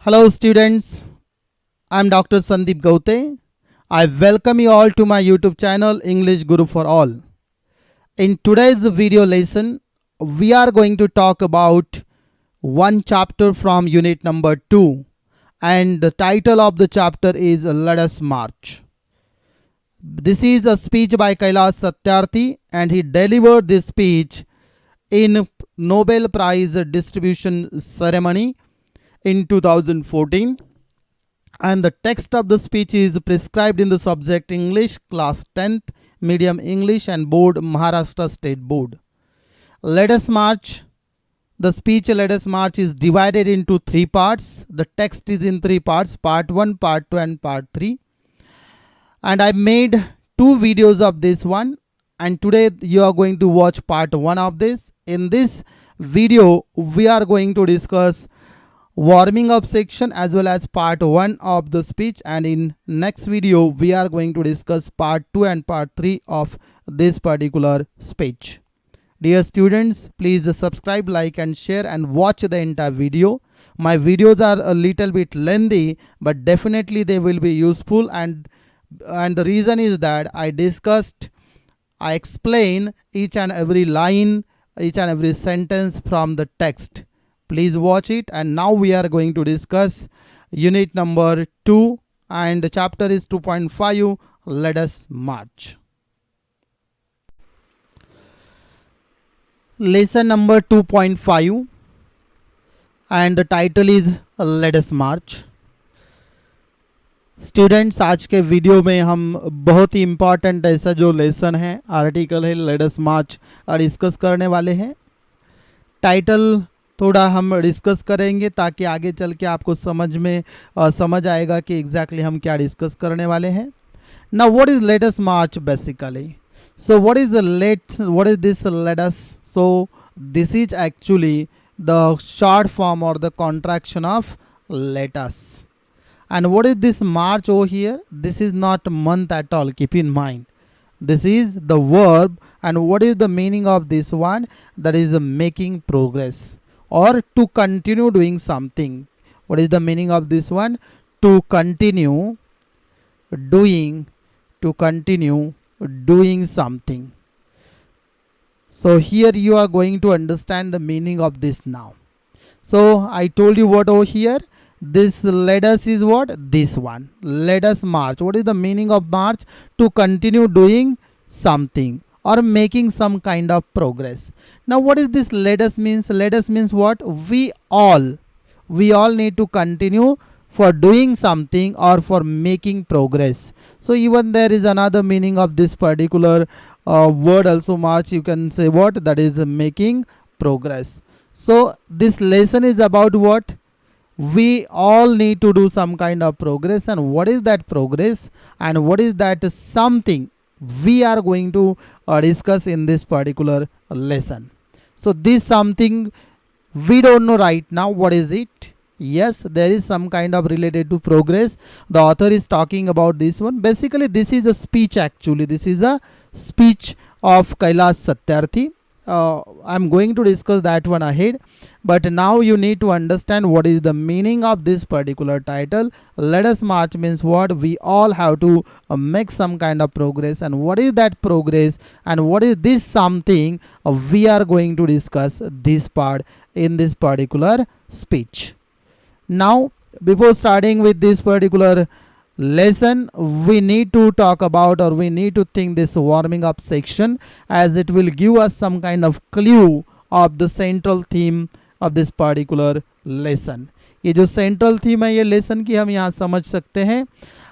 Hello students, I am Dr. Sandeep Gaute. I welcome you all to my YouTube channel English Guru for All. In today's video lesson, we are going to talk about one chapter from unit number 2, and the title of the chapter is Let Us March. This is a speech by Kailash Satyarthi, and he delivered this speech in Nobel Prize distribution ceremony in 2014, and the text of the speech is prescribed in the subject English, class 10th, medium English, and board Maharashtra State Board. Let Us March. The speech Let Us March is divided into 3 parts. The text is in 3 parts, part 1, part 2, and part 3. And I made 2 videos of this one, and today you are going to watch part 1 of this. In this video, we are going to discuss warming up section as well as part 1 of the speech, and in next video we are going to discuss part 2 and part 3 of this particular speech. Dear students, please subscribe, like and share and watch the entire video. My videos are a little bit lengthy, but definitely they will be useful, and the reason is that I explain each and every line, each and every sentence from the text. Please watch it. And now we are going to discuss unit number 2, and the chapter is 2.5. Let us march. Lesson number 2.5, and the title is Let Us March. Students, आज के video में हम बहुत ही important ऐसा जो lesson है, article है late us मार्च, और डिस्कस करने वाले हैं. टाइटल थोड़ा हम डिस्कस करेंगे ताकि आगे चल के आपको समझ आएगा कि एग्जैक्टली हम क्या डिस्कस करने वाले हैं. Now what is let us march basically? So what is this let us? So this is actually the short form और the contraction of let us. And what is this march over here? This is not month at all, keep in mind. This is the verb, and what is the meaning of this one? That is making progress or to continue doing something. What is the meaning of this one? To continue doing something. So here you are going to understand the meaning of this now. So I told you what over here. This let us is what? This one. Let us march. What is the meaning of march? To continue doing something or making some kind of progress. Now what is this let us means? Let us means what? We all need to continue for doing something or for making progress. So even there is another meaning of this particular word also, march. You can say what? That is making progress. So this lesson is about what? We all need to do some kind of progress, and what is that progress and what is that something we are going to discuss in this particular lesson. So this something we don't know right now. What is it? Yes, there is some kind of related to progress. The author is talking about this one. Basically this is a speech. Actually this is a speech of Kailash Satyarthi. I'm going to discuss that one ahead, but now you need to understand what is the meaning of this particular title. Let us march means what? We all have to make some kind of progress, and what is that progress and what is this something we are going to discuss this part in this particular speech. Now before starting with this particular lesson, we need to talk about, or we need to think this warming up section, as it will give us some kind of clue of the central theme of this particular lesson. ये जो central theme है ये lesson की हम यहाँ समझ सकते हैं.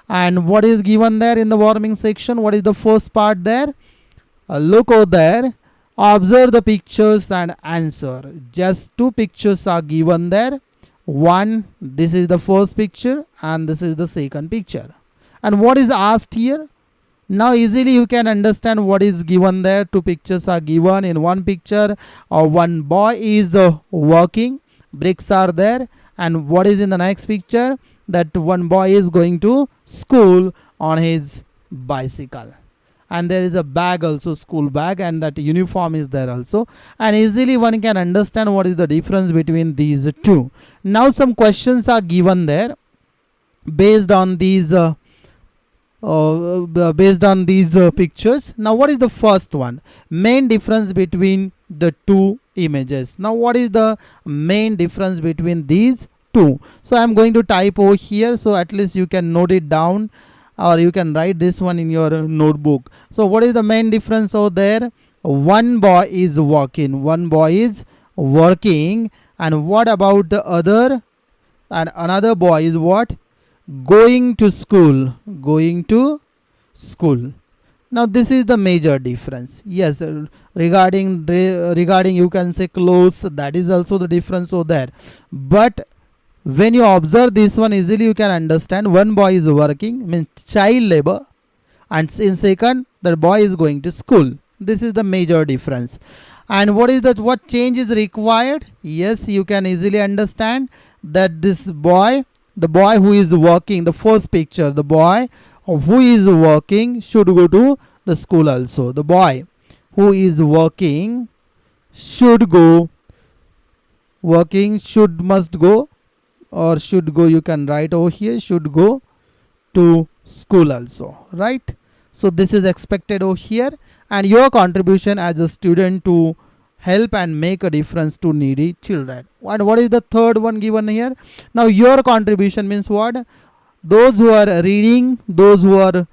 And what is given there in the warming section? What is the first part there? Look over there, observe the pictures and answer. Just 2 pictures are given there. One, this is the first picture and this is the second picture. And what is asked here? Now easily you can understand what is given there. 2 pictures are given. In one picture, one boy is working, bricks are there, and what is in the next picture? That one boy is going to school on his bicycle. and there is a bag also, school bag, and that uniform is there also, and easily one can understand what is the difference between these two. Now some questions are given there based on these pictures. Now what is the first one? Main difference between the two images. Now what is the main difference between these two? So I'm going to type over here, so at least you can note it down, or you can write this one in your notebook. So what is the main difference over there? One boy is walking, one boy is working, and what about the other? And another boy is what? Going to school, going to school. Now this is the major difference. Yes, regarding you can say clothes, that is also the difference over there. But when you observe this one, easily you can understand one boy is working, means child labor, and in second the boy is going to school. This is the major difference. And what is that? What change is required? Yes, you can easily understand that this boy, the boy who is working, the first picture, the boy who is working should go to the school also. The boy who is working should go, must go, or should go, you can write over here, should go to school also, right? So this is expected over here, and your contribution as a student to help and make a difference to needy children. And what is the third one given here? Now your contribution means what? Those who are reading, those who are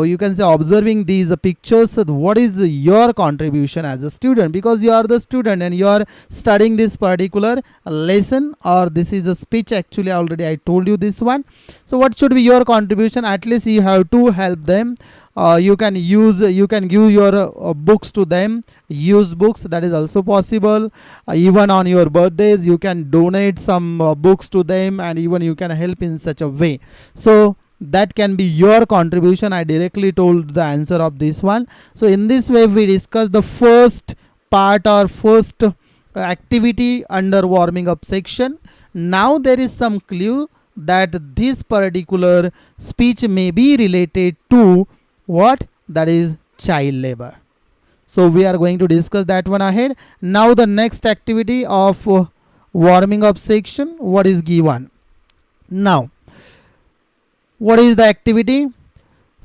you can say observing these pictures, what is your contribution as a student? Because you are the student and you are studying this particular lesson, or this is a speech. Actually already I told you this one. So what should be your contribution? At least you have to help them. You can give your books to them, use books, that is also possible. Even on your birthdays you can donate some books to them, and even you can help in such a way. So that can be your contribution. I directly told the answer of this one. So in this way we discuss the first part or first activity under warming up section. Now there is some clue that this particular speech may be related to what? That is child labor. So we are going to discuss that one ahead. Now the next activity of warming up section, what is given? Now what is the activity?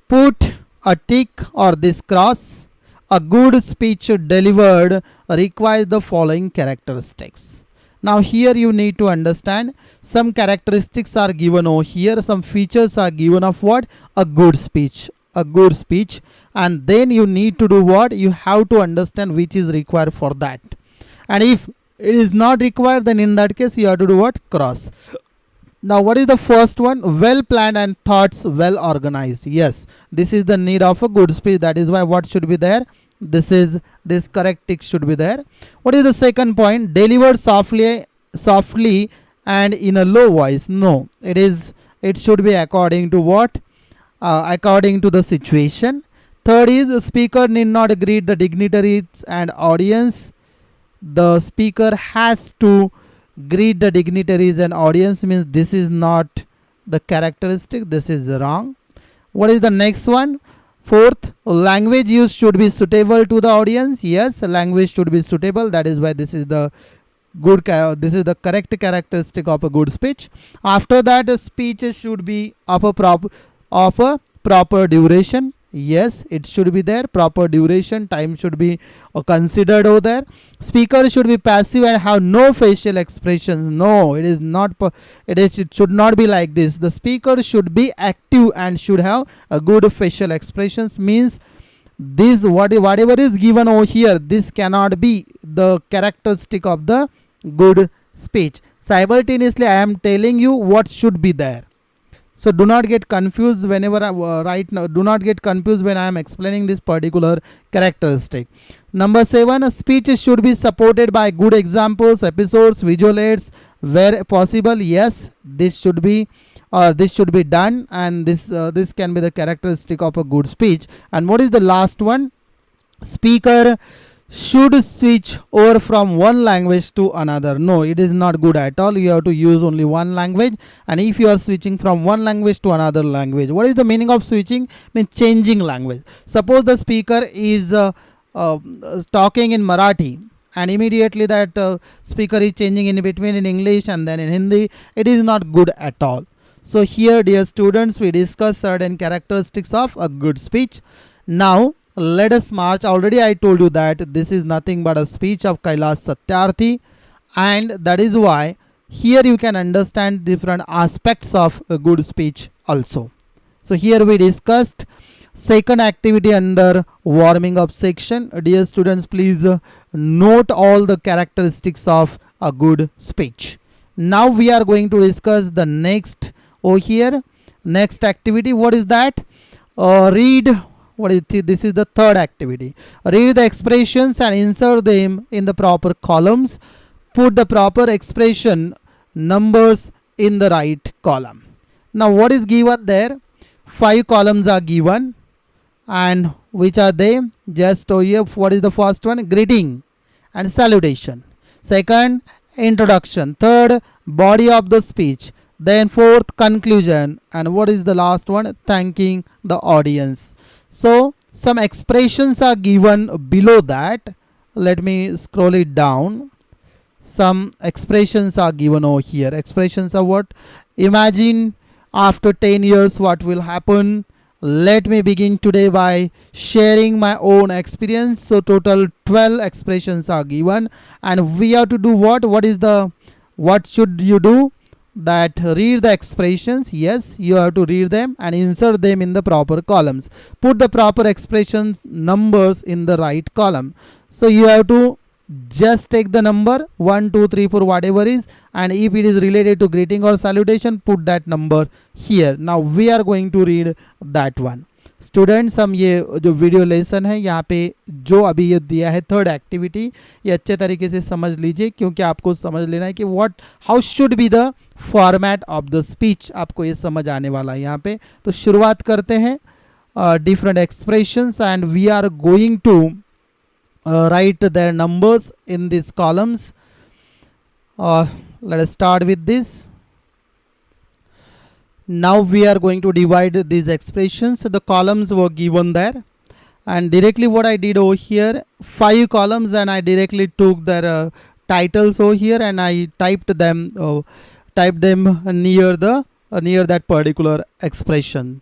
Put a tick or this cross. A good speech delivered requires the following characteristics. Now here you need to understand some characteristics are given over here, some features are given of what? A good speech. A good speech, and then you need to do what? You have to understand which is required for that. And if it is not required, then in that case you have to do what? Cross. Now what is the first one? Well planned and thoughts well organized. Yes, this is the need of a good speech. That is why what should be there? This correct tick should be there. What is the second point? Delivered softly and in a low voice. No, it should be according to what? According to the situation. Third is the speaker need not greet the dignitaries and audience. The speaker has to greet the dignitaries and audience, means this is not the characteristic, this is wrong. What is the next one? Fourth, language use should be suitable to the audience. Yes, language should be suitable. That is why this is the correct characteristic of a good speech. After that, a speech should be of a proper duration. Yes, it should be there. Proper duration, time should be considered over there. Speaker should be passive and have no facial expressions. No, it is not. It should not be like this. The speaker should be active and should have a good facial expressions. Means this whatever is given over here, this cannot be the characteristic of the good speech. Simultaneously, I am telling you what should be there. So do not get confused whenever do not get confused when I am explaining this particular characteristic. Number 7, a speech should be supported by good examples, episodes, visual aids where possible. Yes, this should be done, and this can be the characteristic of a good speech. And what is the last one? Speaker should switch over from one language to another. No, it is not good at all. You have to use only one language. And if you are switching from one language to another language, what is the meaning of switching? Means changing language. Suppose the speaker is talking in Marathi, and immediately that speaker is changing in between in English and then in Hindi. It is not good at all. So here, dear students, we discuss certain characteristics of a good speech. Now let us march. Already I told you that this is nothing but a speech of Kailash Satyarthi, and that is why here you can understand different aspects of a good speech also. So here we discussed second activity under warming up section. Dear students, please note all the characteristics of a good speech. Now we are going to discuss the next over here. Next activity, what is that? Read. What is this? Is the third activity. Read the expressions and insert them in the proper columns. Put the proper expression numbers in the right column. Now what is given there? 5 columns are given, and which are they? Just over here, what is the first one? Greeting and salutation. Second, introduction. Third, body of the speech. Then fourth, conclusion. And what is the last one? Thanking the audience. So some expressions are given below that. Let me scroll it down. Some expressions are given over here. Expressions are what? Imagine after 10 years what will happen. Let me begin today by sharing my own experience. So total 12 expressions are given, and we have to do what? What should you do? That read the expressions. Yes, you have to read them and insert them in the proper columns. Put the proper expressions numbers in the right column. So you have to just take the number 1, 2, 3, 4, whatever is, and if it is related to greeting or salutation, put that number here. Now we are going to read that one. Students, हम ये जो video lesson है यहाँ पे जो अभी ये दिया है थर्ड एक्टिविटी, ये अच्छे तरीके से समझ लीजिए, क्योंकि आपको समझ लेना है कि how should be the format of the speech. आपको ये समझ आने वाला है यहाँ पे. तो शुरुआत करते हैं different expressions, and we are going to write their numbers in these columns. Let us start with this. Now we are going to divide these expressions. The columns were given there, and directly what I did over here, 5 columns, and I directly took their titles over here and I typed them near that particular expression.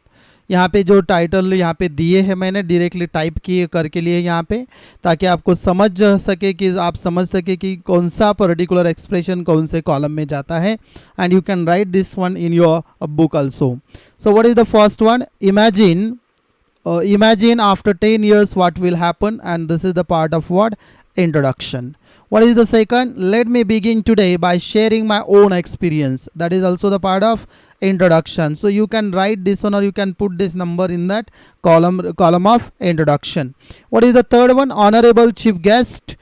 यहाँ पे जो title यहाँ पे दिए हैं मैंने directly type किए करके लिए यहाँ पे, ताकि आपको समझ सके कि आप समझ सके कि कौन सा पर्टिकुलर एक्सप्रेशन कौन से कॉलम में जाता है. And you can write this one in your book also. So what is the first one? Imagine after 10 years what will happen, and this is the part of what? Introduction. What is the second? Let me begin today by sharing my own experience. That is also the part of introduction. So you can write this one, or you can put this number in that column of introduction. What is the third one? Honorable chief guest.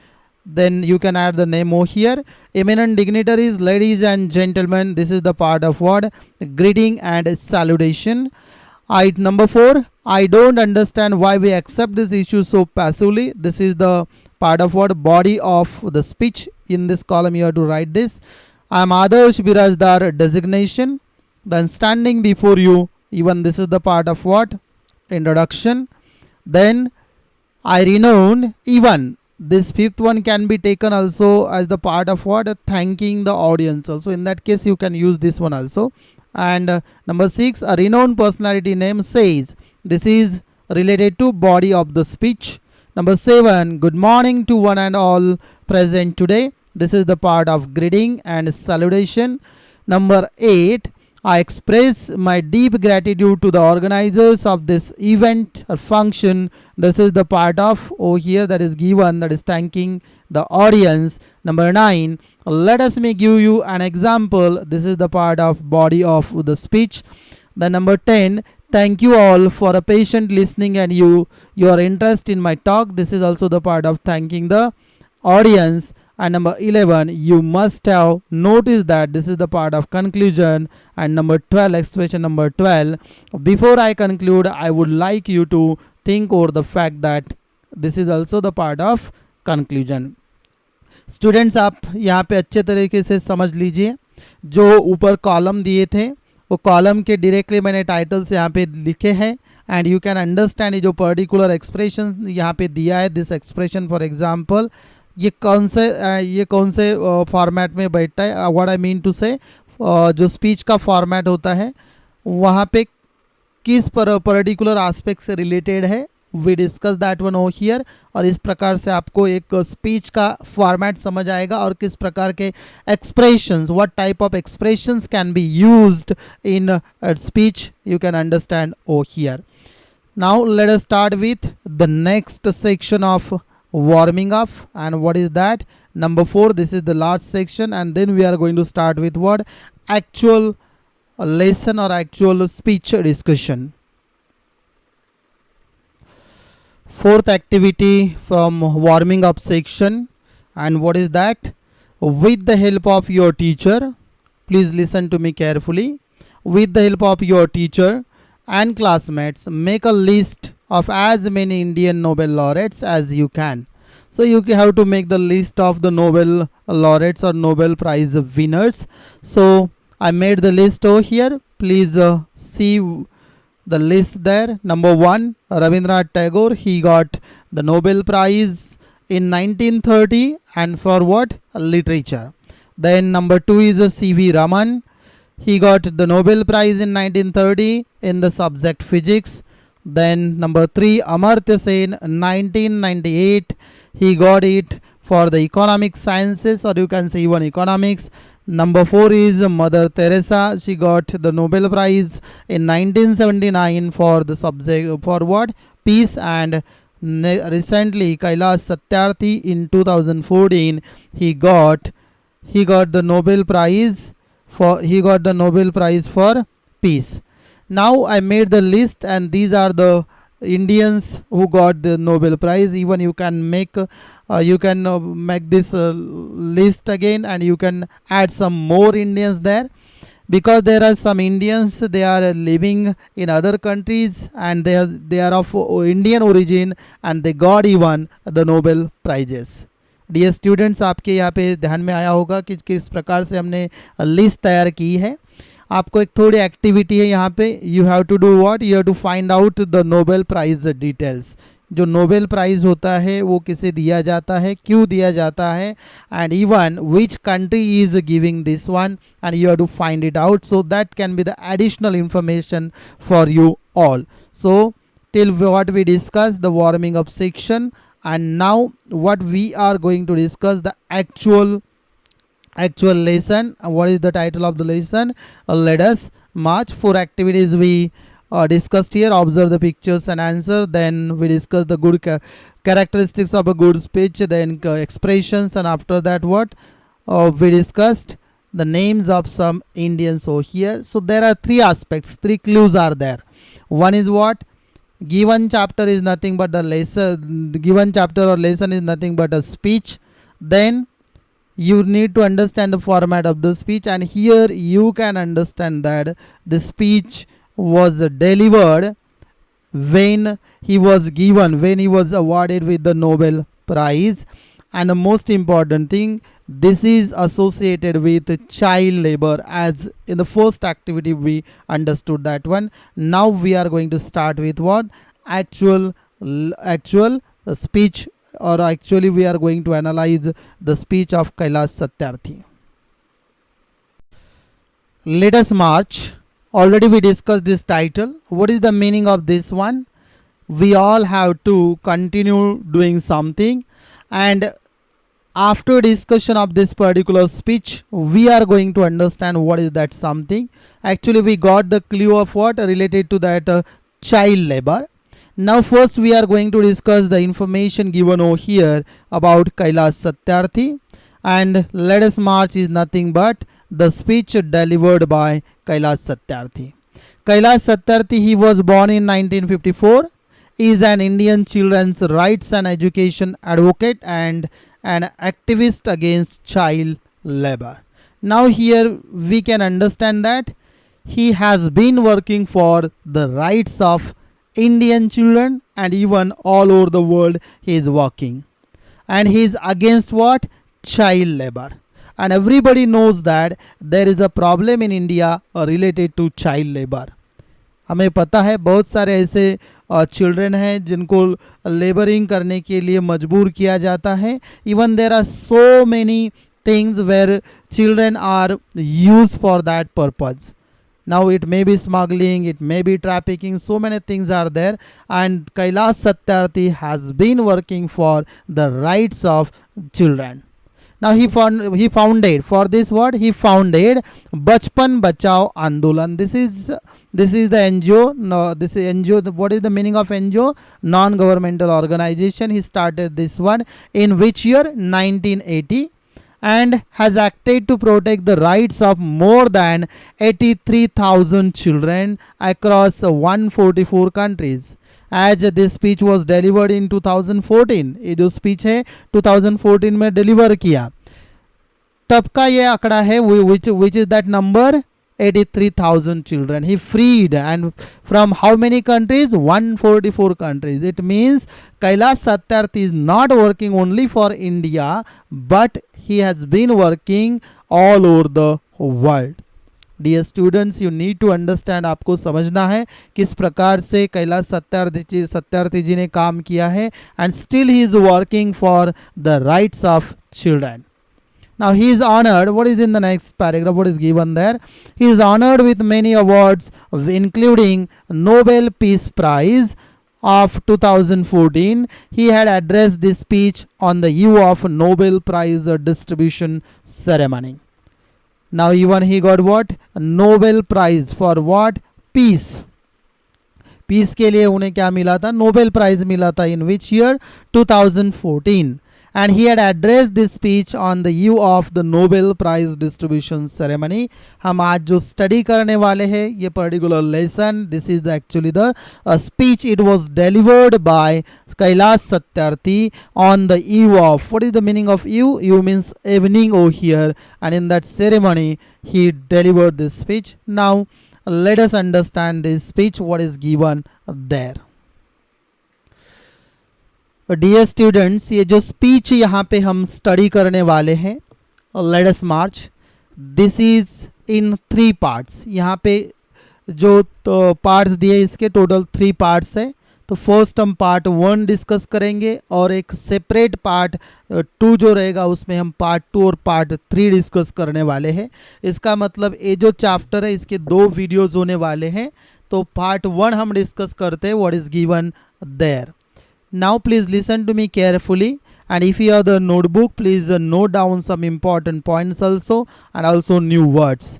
Then you can add the name over here. Eminent dignitaries, ladies and gentlemen. This is the part of what? Greeting and salutation. Number 4, I don't understand why we accept this issue so passively. This is the part of what? Body of the speech. In this column you have to write this. I am Adarsh Birajdar designation. Then standing before you, even this is the part of what? Introduction. Then I renown, even this fifth one can be taken also as the part of what? Thanking the audience. Also in that case you can use this one also. And number 6, a renowned personality name says. This is related to body of the speech. Number 7, good morning to one and all present today. This is the part of greeting and salutation. Number 8, I express my deep gratitude to the organizers of this event or function. This is the part of over here that is given, that is thanking the audience. Number 9, let me give you an example. This is the part of body of the speech. The number 10, thank you all for a patient listening and your interest in my talk. This is also the part of thanking the audience. And number 11, you must have noticed that this is the part of conclusion. And number 12, expression number 12, before I conclude, I would like you to think over the fact that this is also the part of conclusion. Students आप यहाँ पे अच्छे तरीके से समझ लीजिए, जो ऊपर कॉलम दिए थे वो कॉलम के डायरेक्टली मैंने टाइटल्स यहाँ पे लिखे हैं, एंड यू कैन अंडरस्टैंड ये जो पर्टिकुलर एक्सप्रेशन यहाँ पे दिया है, दिस एक्सप्रेशन फॉर एग्जांपल, ये कौन से फॉर्मेट में बैठता है, व्हाट आई मीन टू से, जो स्पीच का फॉर्मेट होता है वहाँ पे किस पर्टिकुलर एस्पेक्ट से रिलेटेड है, we discuss that one over here. और इस प्रकार से आपको एक स्पीच का फॉर्मेट समझ आएगा और किस प्रकार के expressions, what type of expressions can be used in speech, you can understand over here. Now let us start with the next section of warming up, and what is that, number 4, this is the last section, and then we are going to start with what, actual lesson or actual speech discussion. Fourth activity from warming up section, and what is that, with the help of your teacher, please listen to me carefully, with the help of your teacher and classmates, make a list of as many Indian Nobel laureates as you can. So you have to make the list of the Nobel laureates or Nobel Prize winners. So I made the list over here. Please see the list there. Number 1, Rabindranath Tagore. He got the Nobel Prize in 1930, and for what? Literature. Then number 2 is C.V. Raman. He got the Nobel Prize in 1930 in the subject physics. Then number 3, Amartya Sen, 1998. He got it for the economic sciences, or you can say even economics. Number 4 is Mother Teresa. She got the Nobel Prize in 1979 for the subject for what? Peace. And recently Kailash Satyarthi in 2014 he got the Nobel Prize for peace. Now I made the list, and these are the Indians who got the Nobel Prize. Even you can make this list again, and you can add some more Indians there, because there are some Indians, they are living in other countries, and they are of Indian origin, and they got even the Nobel Prizes. Dear students, आपके यहाँ पे ध्यान में आया होगा कि किस प्रकार से हमने लिस्ट तैयार की है। आपको एक थोड़ी एक्टिविटी है यहाँ पे, you have to do what, you have to find out the Nobel prize details. जो नोबेल प्राइज होता है वो किसे दिया जाता है, क्यों दिया जाता है, and even which country is giving this one, and you have to find it out, so that can be the additional information for you all. So till what we discuss the warming up section, and now what we are going to discuss the actual lesson. What is the title of the lesson? Let us march. 4 activities we discussed here. Observe the pictures and answer. Then we discuss the good characteristics of a good speech, then expressions, and after that what we discussed the names of some Indians over here. So there are 3 aspects, 3 clues are there. One is what, given chapter is nothing but the lesson, the given chapter or lesson is nothing but a speech. Then you need to understand the format of the speech, and here you can understand that the speech was delivered when he was awarded with the Nobel Prize. And the most important thing, this is associated with child labor, as in the first activity we understood that one. Now we are going to start with what, actual speech, or actually we are going to analyze the speech of Kailash Satyarthi. Let us march. Already we discussed this title. What is the meaning of this one? We all have to continue doing something, and after discussion of this particular speech, we are going to understand what is that something. Actually we got the clue of what, related to that child labor. Now first we are going to discuss the information given over here about Kailash Satyarthi, and let us march is nothing but the speech delivered by Kailash Satyarthi. Kailash Satyarthi, he was born in 1954, is an Indian children's rights and education advocate and an activist against child labor. Now here we can understand that he has been working for the rights of Indian children, and even all over the world he is working. and he is against what? Child labor. And everybody knows that there is a problem in India related to child labor. हमें पता है बहुत सारे ऐसे children हैं जिनको labouring करने के लिए मजबूर किया जाता है. Even there are so many things where children are used for that purpose. Now it may be smuggling, it may be trafficking, so many things are there, and Kailash Satyarthi has been working for the rights of children. Now he founded for this what? He founded Bachpan Bachao Andolan. This is the NGO. No, this is NGO. What is the meaning of NGO? Non-governmental organization. He started this one in which year? 1980. And has acted to protect the rights of more than 83,000 children across 144 countries. As this speech was delivered in 2014, ये जो speech है 2014 में deliver किया, तब का ये आंकड़ा है, which is that number? 83,000 children he freed, and from how many countries? 144 countries. It means Kailash Satyarthi is not working only for India, but he has been working all over the world. Dear students, you need to understand, आपको समझना है किस प्रकार से कैलाश सत्यार्थी जी ने काम किया है, and still he is working for the rights of children. Now he is honored. What is in the next paragraph? What is given there? He is honored with many awards, including Nobel Peace Prize of 2014. He had addressed this speech on the eve of Nobel Prize distribution ceremony. Now even he got what? Nobel Prize for what? Peace. Peace के लिए उन्हें क्या मिला था? Nobel prize मिला था. इन which year? 2014. And he had addressed this speech on the eve of the Nobel Prize distribution ceremony. हम आज जो स्टडी करने वाले हैं ये particular lesson, this is actually the speech. It was delivered by Kailash Satyarthi on the eve of, what is the meaning of eve? Eve means evening over here, and in that ceremony he delivered this speech. Now let us understand this speech, what is given there. Dear students, ये जो speech यहाँ पे हम study करने वाले हैं, late us March, this is in 3 parts. यहाँ पे जो पार्ट्स दिए इसके टोटल 3 पार्ट्स है. तो फर्स्ट हम पार्ट 1 डिस्कस करेंगे और एक सेपरेट पार्ट 2 जो रहेगा उसमें हम पार्ट 2 और पार्ट 3 डिस्कस करने वाले हैं. इसका मतलब ये जो चैप्टर है इसके 2 वीडियोज़ होने वाले हैं. तो पार्ट 1 हम डिस्कस करते हैं, what is given there. Now please listen to me carefully, and if you have the notebook, please note down some important points also, and also new words.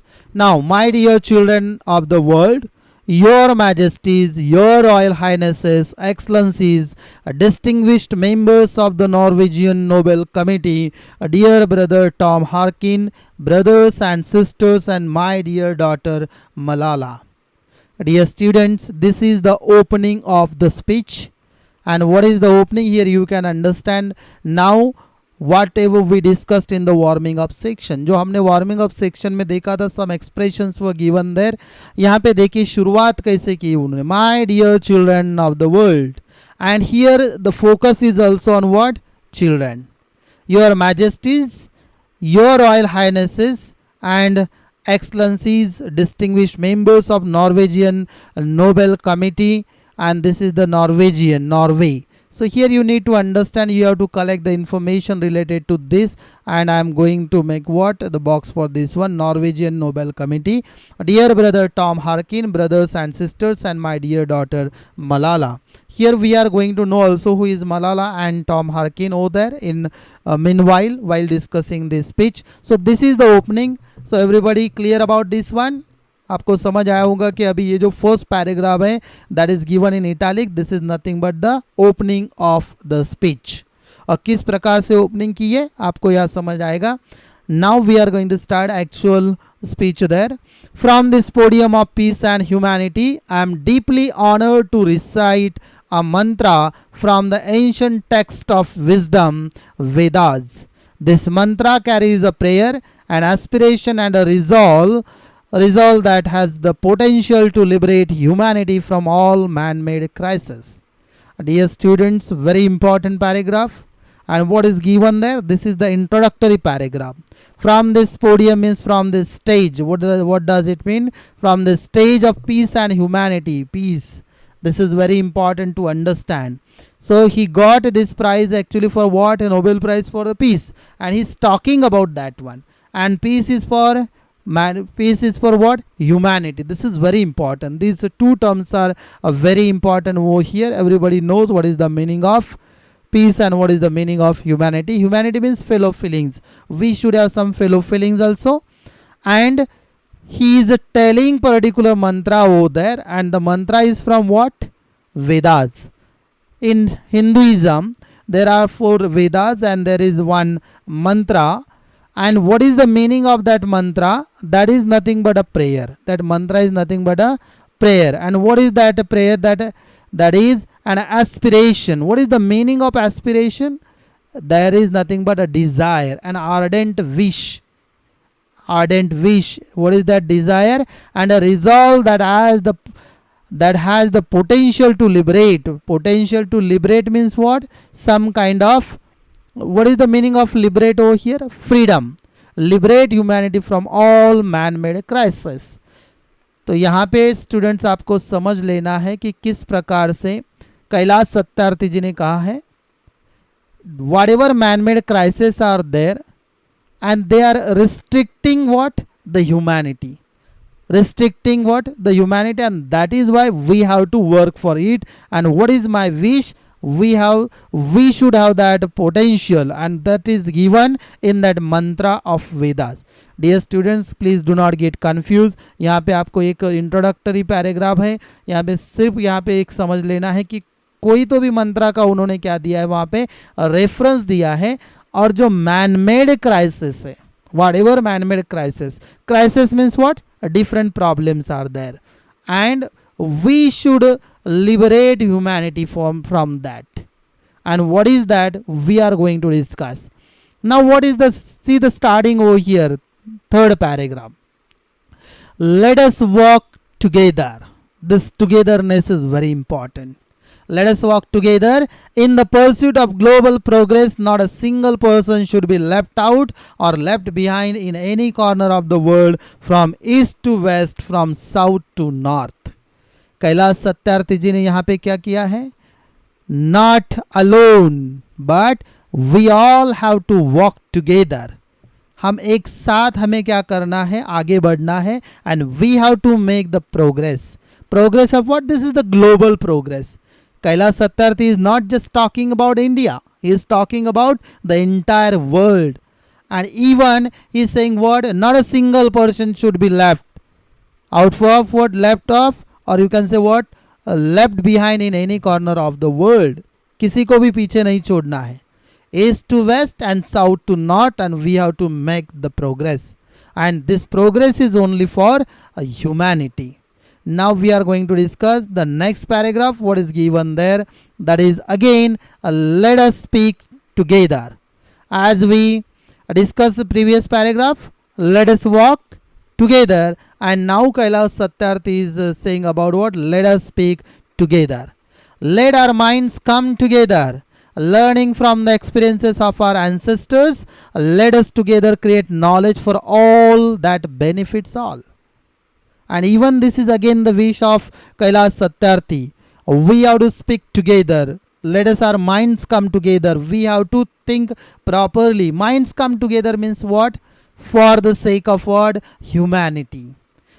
Now, my dear children of the world, your majesties, your royal highnesses, excellencies, distinguished members of the Norwegian Nobel Committee, dear brother Tom Harkin, brothers and sisters, and my dear daughter Malala. Dear students, this is the opening of the speech. And what is the opening here? You can understand now whatever we discussed in the warming up section. जो हमने warming up section में देखा था, some expressions were given there. यहाँ पे देखिए शुरुआत कैसे की उन्होंने, my dear children of the world. And here the focus is also on what? Children. Your majesties, your royal highnesses, and excellencies, distinguished members of Norwegian Nobel Committee. And this is the Norwegian, Norway. So here you need to understand, you have to collect the information related to this, and I am going to make what? The box for this one, Norwegian Nobel Committee. Dear brother Tom Harkin, brothers and sisters, and my dear daughter Malala. Here we are going to know also who is Malala and Tom Harkin over there in meanwhile while discussing this speech. So this is the opening. So everybody clear about this one? आपको समझ आया होगा कि अभी ये जो first paragraph है that is given in italic, this is nothing but the opening of the speech. और किस प्रकार से ओपनिंग की है आपको यह समझ आएगा. Now we are going to start actual speech there. From this podium of peace and humanity I am deeply honoured to recite a mantra from the ancient text of wisdom, Vedas. This mantra carries a prayer, an aspiration, and a resolve that has the potential to liberate humanity from all man-made crises. Dear students, very important paragraph. And what is given there? This is the introductory paragraph. From this podium means from this stage. What does it mean? From the stage of peace and humanity. Peace. This is very important to understand. So he got this prize actually for what? A Nobel Prize for the peace. And he's talking about that one. And peace is for peace is for what? Humanity. This is very important. These two terms are very important over here. Everybody knows what is the meaning of peace and what is the meaning of humanity. Humanity means fellow feelings. We should have some fellow feelings also. And he is telling particular mantra over there, and the mantra is from what? Vedas. In Hinduism, there are 4 Vedas and there is one mantra. And what is the meaning of that mantra? That is nothing but a prayer. That mantra is nothing but a prayer. And what is that prayer? That is an aspiration. What is the meaning of aspiration? There is nothing but a desire, an ardent wish. Ardent wish. What is that desire? And a resolve that has the potential to liberate. Potential to liberate means what? Some kind of, what is the meaning of liberate over here? Freedom. Liberate humanity from all man-made crisis. तो यहाँ पे students आपको समझ लेना है कि किस प्रकार से कैलाश सत्यार्थी जी ने कहा है, whatever man-made crises are there and they are restricting what? The humanity. Restricting what? The humanity, and that is why we have to work for it. And what is my wish? We should have that potential, and that is given in that mantra of Vedas. Dear students, please do not get confused. यहाँ पे आपको एक introductory paragraph है. यहाँ पे सिर्फ यहाँ पे एक समझ लेना है कि कोई तो भी मंत्रा का उन्होंने क्या दिया है, वहाँ पे रेफरेंस दिया है. और जो मैन मेड क्राइसिस है, whatever man made crisis means what? Different problems are there and we should liberate humanity from that. And what is that? We are going to discuss. Now what is see the starting over here, 3rd paragraph. Let us walk together. This togetherness is very important. Let us walk together in the pursuit of global progress. Not a single person should be left out or left behind in any corner of the world, from east to west, from south to north. Kailash Satyarthi ji ने यहाँ पे क्या किया है? Not alone, but we all have to walk together. हम एक साथ हमें क्या करना है? आगे बढ़ना है. And we have to make the progress. Progress of what? This is the global progress. Kailash Satyarthi is not just talking about India. He is talking about the entire world. And even he is saying what? Not a single person should be left out of what? Left off, or you can say what? Left behind in any corner of the world. किसी को भी पीछे नहीं छोड़ना है. East to west and south to north, and we have to make the progress. And this progress is only for humanity. Now we are going to discuss the next paragraph. What is given there? That is again, let us speak together. As we discussed the previous paragraph, let us walk together. And now Kailash Satyarthi is saying about what? Let us speak together. Let our minds come together. Learning from the experiences of our ancestors, let us together create knowledge for all that benefits all. And even this is again the wish of Kailash Satyarthi. We have to speak together. Let us our minds come together. We have to think properly. Minds come together means what? For the sake of what? Humanity.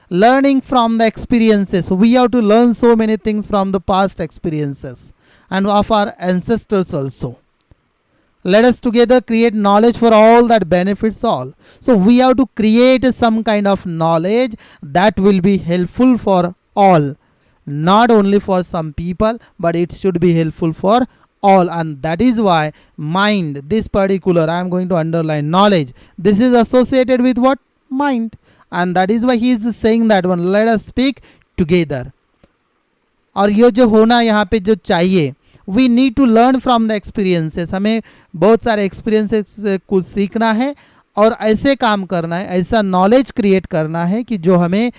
Learning from the experiences. We have to learn so many things from the past experiences and of our ancestors also. Let us together create knowledge for all that benefits all. So we have to create some kind of knowledge that will be helpful for all. Not only for some people, but it should be helpful for all. And that is why mind, this particular, I am going to underline knowledge. This is associated with what? Mind. And that is why he is saying that one. Let us speak together. और ये जो होना यहाँ पे जो चाहिए, we need to learn from the experiences. हमें बहुत सारे experiences से कुछ सीखना है और ऐसे काम करना है, ऐसा knowledge create करना है कि जो हमें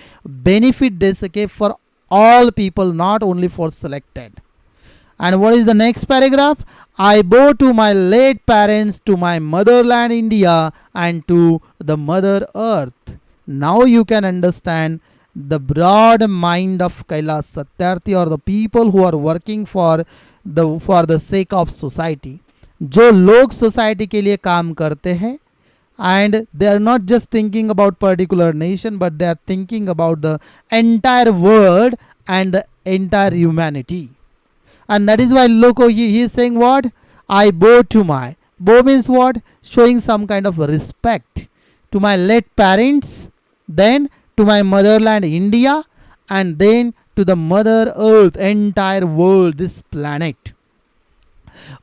benefit दे सके for all people, not only for selected. And what is the next paragraph? I bow to my late parents, to my motherland India, and to the mother earth. Now you can understand the broad mind of Kailash Satyarthi, or the people who are working for the sake of society. जो लोग society के लिए काम करते हैं, and they are not just thinking about particular nation, but they are thinking about the entire world and the entire humanity. And that is why look, he is saying what? I bow to my. Bow means what? Showing some kind of respect to my late parents, then to my motherland India, and then to the mother earth, entire world, this planet.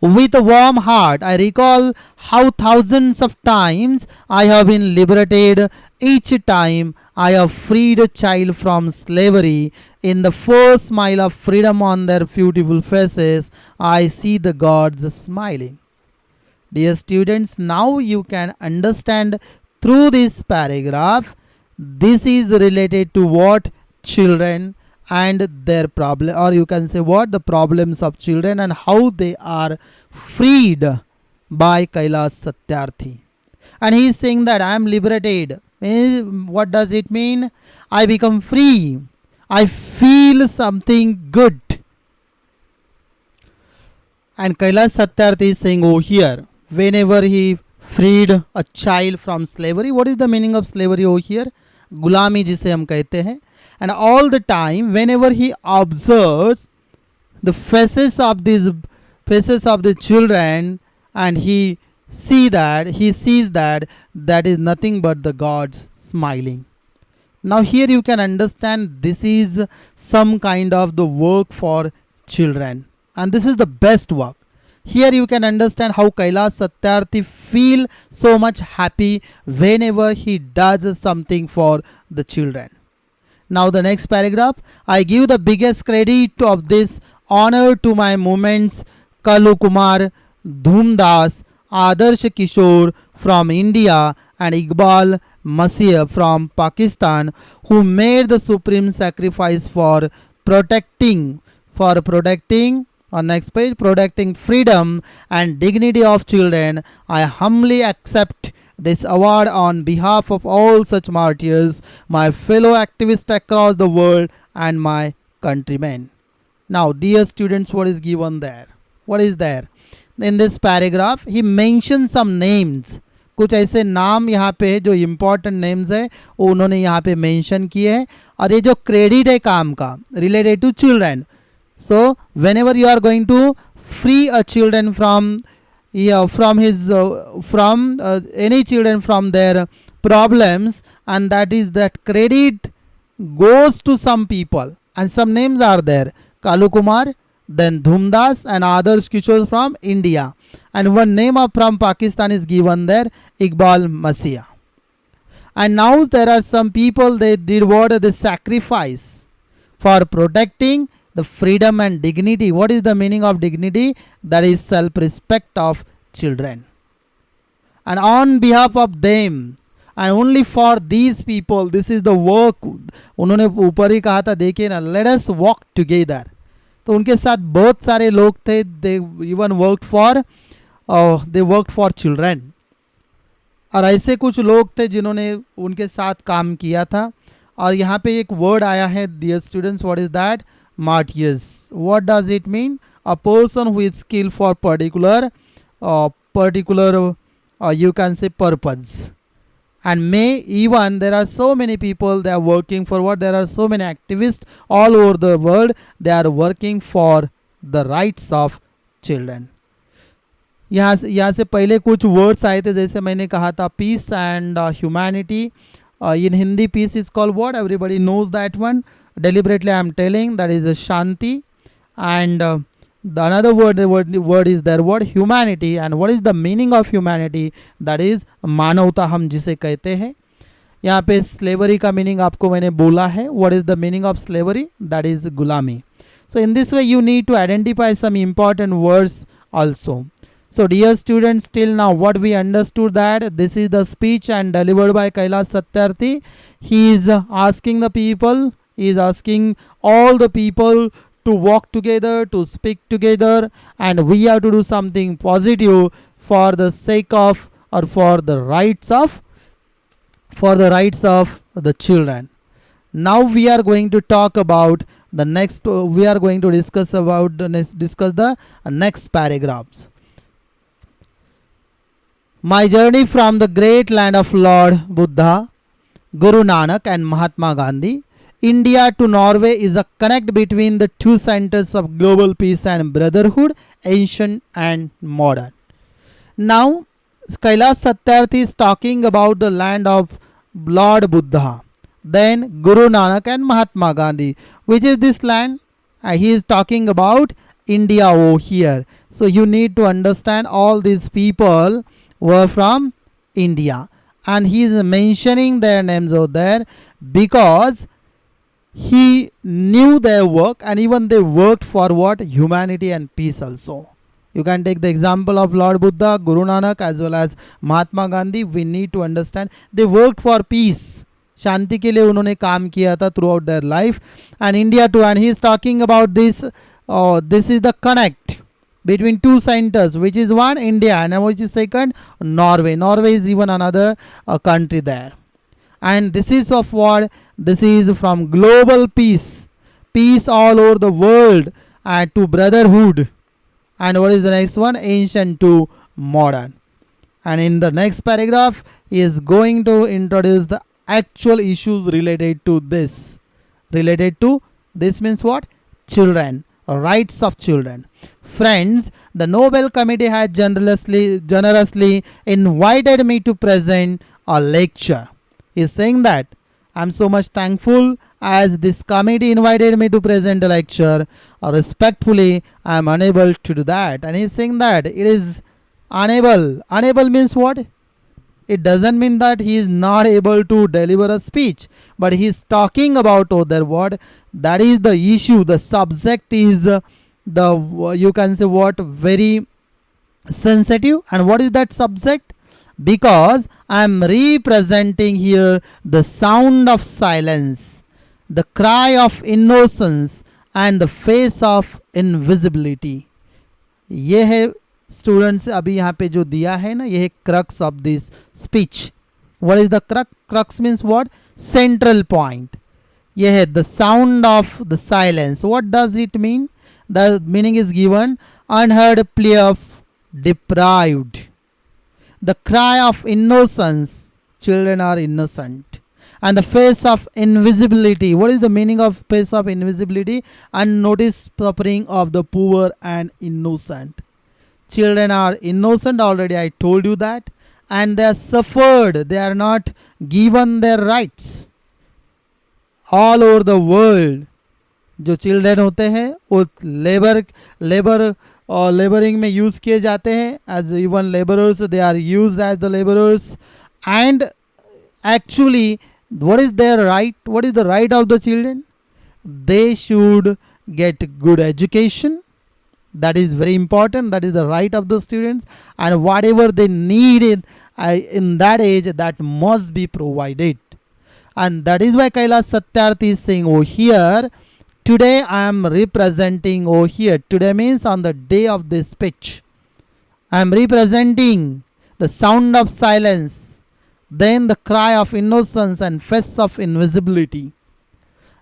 With a warm heart, I recall how thousands of times I have been liberated. Each time I have freed a child from slavery. In the first smile of freedom on their beautiful faces, I see the gods smiling. Dear students, now you can understand through this paragraph, this is related to what? Children and their problem, or you can say what? The problems of children and how they are freed by Kailash Satyarthi. And he is saying that I am liberated. What does it mean? I become free. I feel something good. And Kailash Satyarthi is saying, oh, here, whenever he freed a child from slavery, what is the meaning of slavery over here? गुलामी जिसे हम कहते हैं. And all the time, whenever he observes the faces of the children, and he sees that is nothing but the gods smiling. Now here you can understand this is some kind of the work for children, and this is the best work. Here you can understand how Kailash Satyarthi feel so much happy whenever he does something for the children. Now the next paragraph, I give the biggest credit of this honor to my movements Kalu Kumar, Dhumdas, Adarsh Kishore from India, and Iqbal Masih from Pakistan, who made the supreme sacrifice for protecting on next page, protecting freedom and dignity of children. I humbly accept this award on behalf of all such martyrs, my fellow activists across the world, and my countrymen. Now, dear students, what is given there? What is there? In this paragraph, he mentions some names. कुछ ऐसे नाम यहाँ पे है जो important names है, वो उन्होंने यहाँ पे मेंशन किए हैं. और ये जो क्रेडिट है काम का related to children. So whenever you are going to free a children from any children from their problems, and that credit goes to some people, and some names are there: Kalu Kumar, then Dhumdas, and others Kishore from India, and one name from Pakistan is given there, Iqbal Masih. And now there are some people, they did what? The sacrifice for protecting the freedom and dignity. What is the meaning of dignity? That is self-respect of children. And on behalf of them, and only for these people, this is the work. उन्होंने ऊपर ही कहा था, देखिए ना, let us walk together. तो उनके साथ बहुत सारे लोग थे. They even worked for children. और ऐसे कुछ लोग थे जिन्होंने उनके साथ काम किया था. और यहाँ पे एक वर्ड आया है, dear students, what is that? Martyrs. What does it mean? A person who is skilled for particular you can say purpose. And even there are so many people, they are working for what? There are so many activists all over the world, they are working for the rights of children. यहाँ से पहले कुछ words आए थे, जैसे मैंने कहा था peace and humanity. In Hindi, peace is called what? Everybody knows that one. Deliberately I am telling, that is a shanti. And the another word is there, word humanity. And what is the meaning of humanity? That is मानवता हम जिसे कहते हैं. यहाँ पे slavery का meaning आपको मैंने बोला है. What is the meaning of slavery? That is gulami. So in this way you need to identify some important words also. So dear students, till now what we understood, that this is the speech and delivered by Kailash Satyarthi. He is asking the people, he is asking all the people to walk together, to speak together, and we have to do something positive for the sake of or for the rights of the children. Now we are going to talk about the next. We are going to discuss the next paragraphs. My journey from the great land of Lord Buddha, Guru Nanak, and Mahatma Gandhi, India to Norway is a connect between the two centers of global peace and brotherhood, ancient and modern. Now, Kailash Satyarthi is talking about the land of Lord Buddha, then Guru Nanak and Mahatma Gandhi. Which is this land? He is talking about India over here. So you need to understand all these people were from India, and he is mentioning their names over there because he knew their work, and even they worked for what? Humanity and peace also. You can take the example of Lord Buddha, Guru Nanak, as well as Mahatma Gandhi. We need to understand they worked for peace. शांति के लिए उन्होंने काम किया था throughout their life. And India too. And he is talking about this. This is the connect between two centers, which is one India and which is second Norway. Norway is even another country there. And this is of what? This is from global peace. Peace all over the world and to brotherhood. And what is the next one? Ancient to modern. And in the next paragraph, he is going to introduce the actual issues related to this. Related to this means what? Children, rights of children. Friends, the Nobel Committee has generously invited me to present a lecture. He is saying that I am so much thankful as this committee invited me to present a lecture. Respectfully, I am unable to do that. And he is saying that it is unable. Unable means what? It doesn't mean that he is not able to deliver a speech, but he is talking about other what? That is the issue. The subject is you can say what? Very sensitive. And what is that subject? Because I am representing here the sound of silence, the cry of innocence, and the face of invisibility. ये है students अभी यहाँ पे जो दिया है ना, ये है crux of this speech. What is the crux means what? Central point. ये है the sound of the silence. What does it mean? The meaning is given. Unheard play of deprived. The cry of innocence, children are innocent. And the face of invisibility. What is the meaning of face of invisibility? Unnoticed suffering of the poor and innocent. Children are innocent, already I told you that. And they are suffered. They are not given their rights. All over the world, जो children होते हैं वो labour और labouring में use किए जाते हैं. As even labourers they are use as the labourers. And actually what is there right? What is the right of the children? They should get good education. That is very important. That is the right of the students. And whatever they need in that age, that must be provided. And that is why Kailash Satyarthi is saying over here, today I am representing over here. Today means on the day of this speech. I am representing the sound of silence, then the cry of innocence and face of invisibility.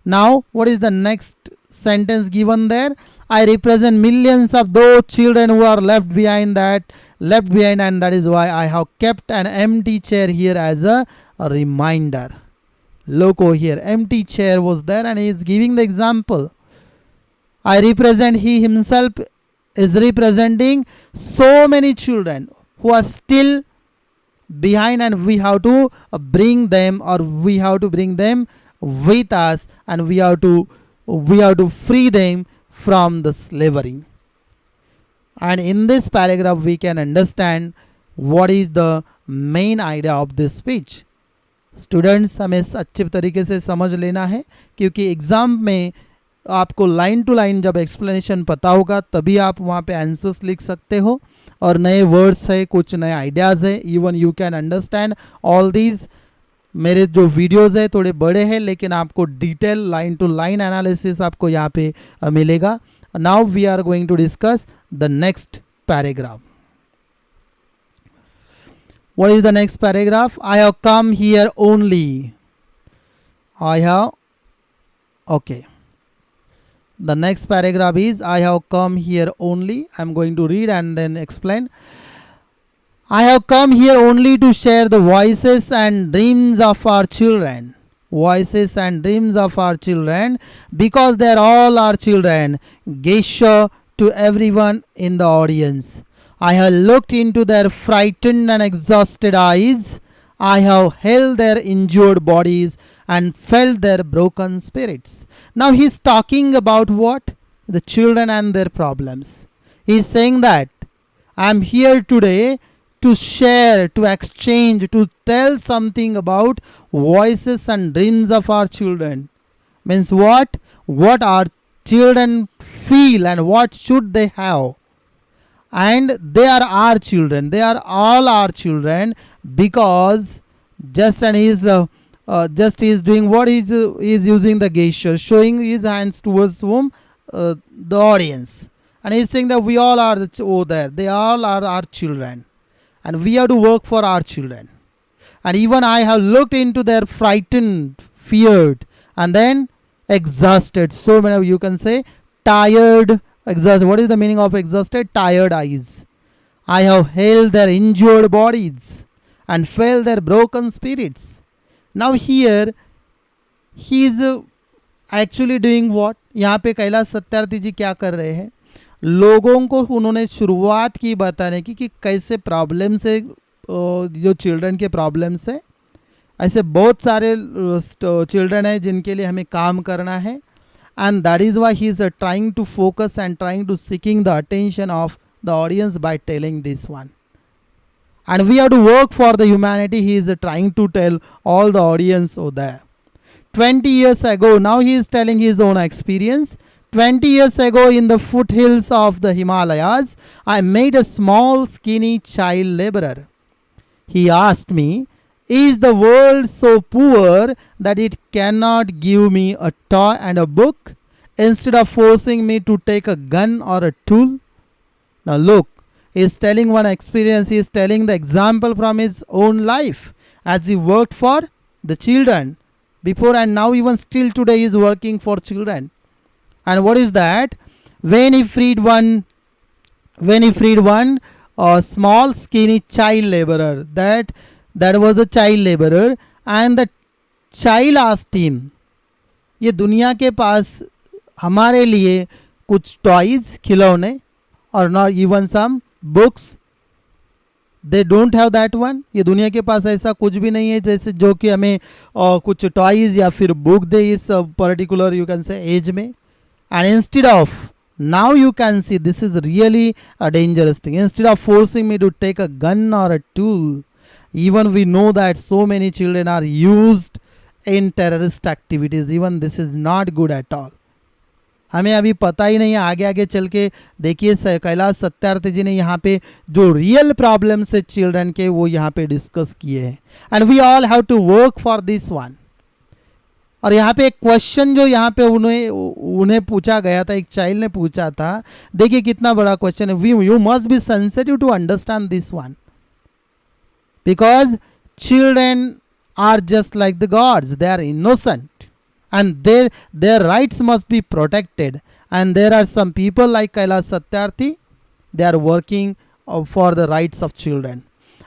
Now, what is the next sentence given there? I represent millions of those children who are left behind, and that is why I have kept an empty chair here as a reminder. Look over here, empty chair was there, and he is giving the example. I represent, he himself is representing so many children who are still behind, and we have to bring them, or we have to bring them with us, and we have to free them from the slavery. And in this paragraph we can understand what is the main idea of this speech. Students हमें अच्छे तरीके से समझ लेना है, क्योंकि exam में आपको लाइन टू लाइन जब एक्सप्लेनेशन पता होगा तभी आप वहाँ पे आंसर्स लिख सकते हो, और नए वर्ड्स है, कुछ नए आइडियाज़ है, even you can understand all these मेरे जो वीडियोस है थोड़े बड़े हैं, लेकिन आपको detail line to line analysis आपको यहाँ पे मिलेगा. Now we are going to discuss the next paragraph. What is the next paragraph? I have come here only. I have, okay. The next paragraph is I have come here only. I am going to read and then explain. I have come here only to share the voices and dreams of our children. Voices and dreams of our children, because they are all our children. Gesture to everyone in the audience. I have looked into their frightened and exhausted eyes. I have held their injured bodies and felt their broken spirits. Now he is talking about what? The children and their problems. He is saying that I am here today to share, to exchange, to tell something about voices and dreams of our children. Means what? What our children feel and what should they have. And they are our children. They are all our children, because just he is doing what he is using the gesture, showing his hands towards whom? The audience. And he is saying that we all are there. They all are our children. And we have to work for our children. And even I have looked into their frightened, feared, and then exhausted. So many of you can say tired, exhausted. What is the meaning of exhausted? Tired eyes. I have held their injured bodies and felt their broken spirits. Now here he is actually doing what? यहाँ पे कैलाश सत्यार्थी जी क्या कर रहे हैं? लोगों को उन्होंने शुरुआत की बताने की कि कैसे प्रॉब्लम से, जो चिल्ड्रन के प्रॉब्लम्स है, ऐसे बहुत सारे चिल्ड्रन हैं जिनके लिए हमें काम करना है. And that is why he is trying to focus and trying to seeking the attention of the audience by telling this one. And we have to work for the humanity. He is trying to tell all the audience over there. 20 years ago, now he is telling his own experience. 20 years ago, in the foothills of the Himalayas, I met a small skinny child laborer. He asked me, is the world so poor that it cannot give me a toy and a book instead of forcing me to take a gun or a tool? Now look, he is telling one experience. He is telling the example from his own life, as he worked for the children before, and now even still today he is working for children. And what is that? When he freed one small skinny child laborer, that was a child laborer, and the child asked him, ये दुनिया के पास हमारे लिए कुछ toys, खिलौने, और not even some books, they don't have that one. ये दुनिया के पास ऐसा कुछ भी नहीं है जैसे जो कि हमें कुछ टॉयज या फिर बुक दे इस particular you can say age में. And instead of, now you can see this is really a dangerous thing. Instead of forcing me to take a gun or a tool, even we know that so many children are used in terrorist activities. Even this is not good at all. हमें अभी पता ही नहीं है, आगे आगे चल के देखिए कैलाश सत्यार्थी जी ने यहाँ पे जो रियल प्रॉब्लम्स है चिल्ड्रन के वो यहाँ पे डिस्कस किए हैं. And we all have to work for this one. और यहाँ पे एक क्वेश्चन जो यहाँ पे उन्हें पूछा गया था, एक चाइल्ड ने पूछा था, देखिए कितना बड़ा क्वेश्चन है. You must be sensitive to understand this one, because children are just like the gods. They are innocent and their rights must be protected. And there are some people like Kailash Satyarthi, they are working for the rights of children.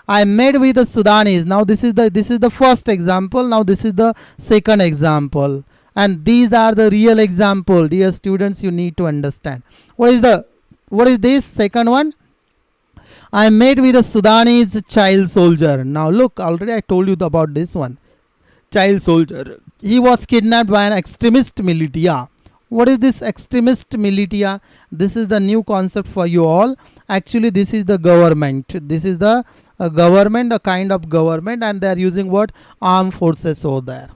I met with the Sudanese. Now this is the first example. Now this is the second example, and these are the real example. Dear students, you need to understand what is this second one. I met with a Sudanese child soldier. Now look, already I told you about this one, child soldier. He was kidnapped by an extremist militia. What is this extremist militia? This is the new concept for you all. Actually, this is the government. This is the government, a kind of government, and they are using what? Armed forces over there.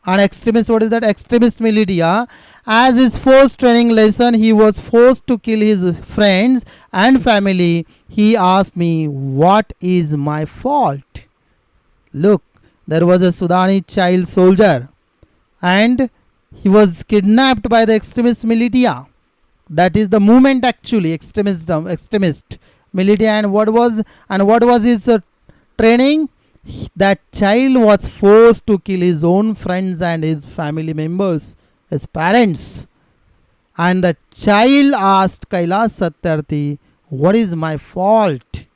An extremist, what is that? Extremist militia. As his first training lesson, he was forced to kill his friends and family. He asked me, what is my fault? Look, There was a Sudani child soldier and he was kidnapped by the extremist militia. That is the movement actually, extremist militia. And what was his training? That child was forced to kill his own friends and his family members, his parents. And the child asked Kailash Satyarthi, what is my fault?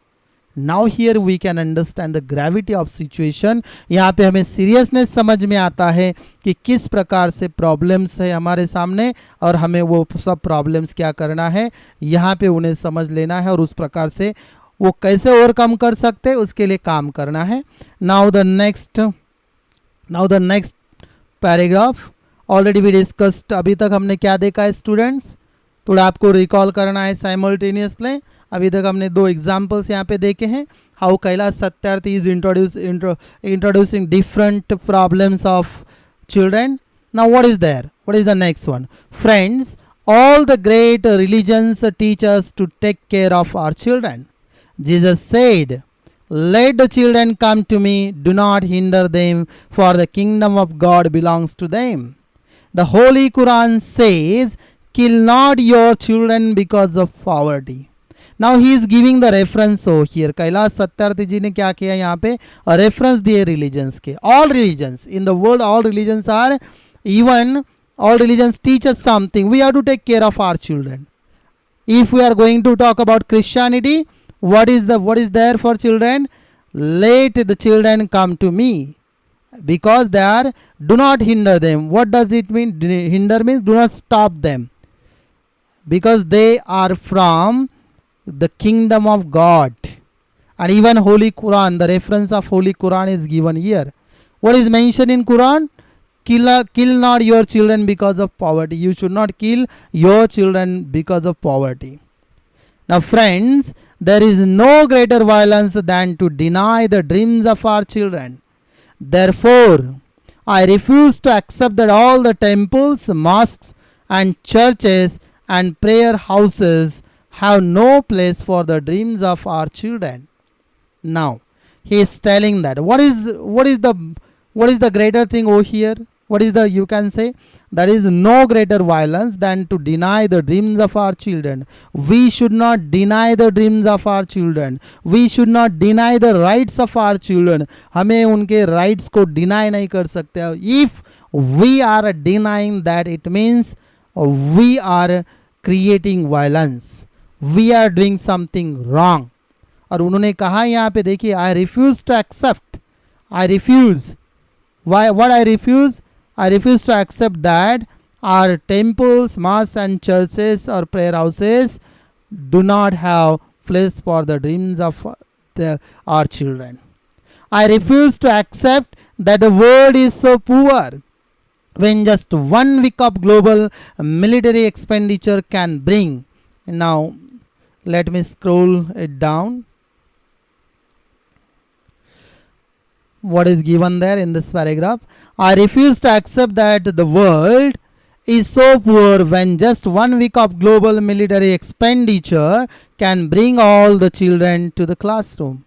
Now here we can understand the gravity of situation. यहाँ पे हमें seriousness समझ में आता है कि किस प्रकार से problems है हमारे सामने और हमें वो सब problems क्या करना है, यहाँ पे उन्हें समझ लेना है और उस प्रकार से वो कैसे ओवरकम कर सकते हैं उसके लिए काम करना है. Now the next paragraph. Already we discussed. अभी तक हमने क्या देखा है स्टूडेंट्स, थोड़ा आपको रिकॉल करना है साइमल्टेनियसली. अभी तक हमने दो एग्जाम्पल्स यहाँ पे देखे हैं. How Kailash Satyarthi is introducing different problems of children. Now what is there, what is the next one. Friends, all the great religions teach us to take care of our children. Jesus said, let the children come to me, do not hinder them, for the kingdom of God belongs to them. The Holy Quran says, kill not your children because of poverty. Now he is giving the reference over here. Kailash Satyarthi ji ने क्या किया यहाँ पे, reference दिए religions के. All religions in the world, all religions are even, all religions teach us something. We have to take care of our children. If we are going to talk about Christianity, what is there for children? Let the children come to me, because they are, do not hinder them. What does it mean? Hinder means do not stop them, because they are from the kingdom of God. And even Holy Quran, the reference of Holy Quran is given here. What is mentioned in Quran? Kill not your children because of poverty. You should not kill your children because of poverty. Now friends, there is no greater violence than to deny the dreams of our children. Therefore, I refuse to accept that all the temples, mosques and churches and prayer houses have no place for the dreams of our children. Now, he is telling that what is the greater thing over here? What is the, you can say, there is no greater violence than to deny the dreams of our children. We should not deny the dreams of our children. We should not deny the rights of our children. हमें उनके rights को deny नहीं कर सकते. If we are denying that, it means we are creating violence. We are doing something wrong. और उन्होंने कहा यहाँ पे देखिए, I refuse to accept. I refuse. Why? What I refuse? I refuse to accept that our temples, mosques and churches or prayer houses do not have place for the dreams of our children. I refuse to accept that the world is so poor when just 1 week of global military expenditure can bring. Now, let me scroll it down. What is given there in this paragraph? I refuse to accept that the world is so poor when just 1 week of global military expenditure can bring all the children to the classroom.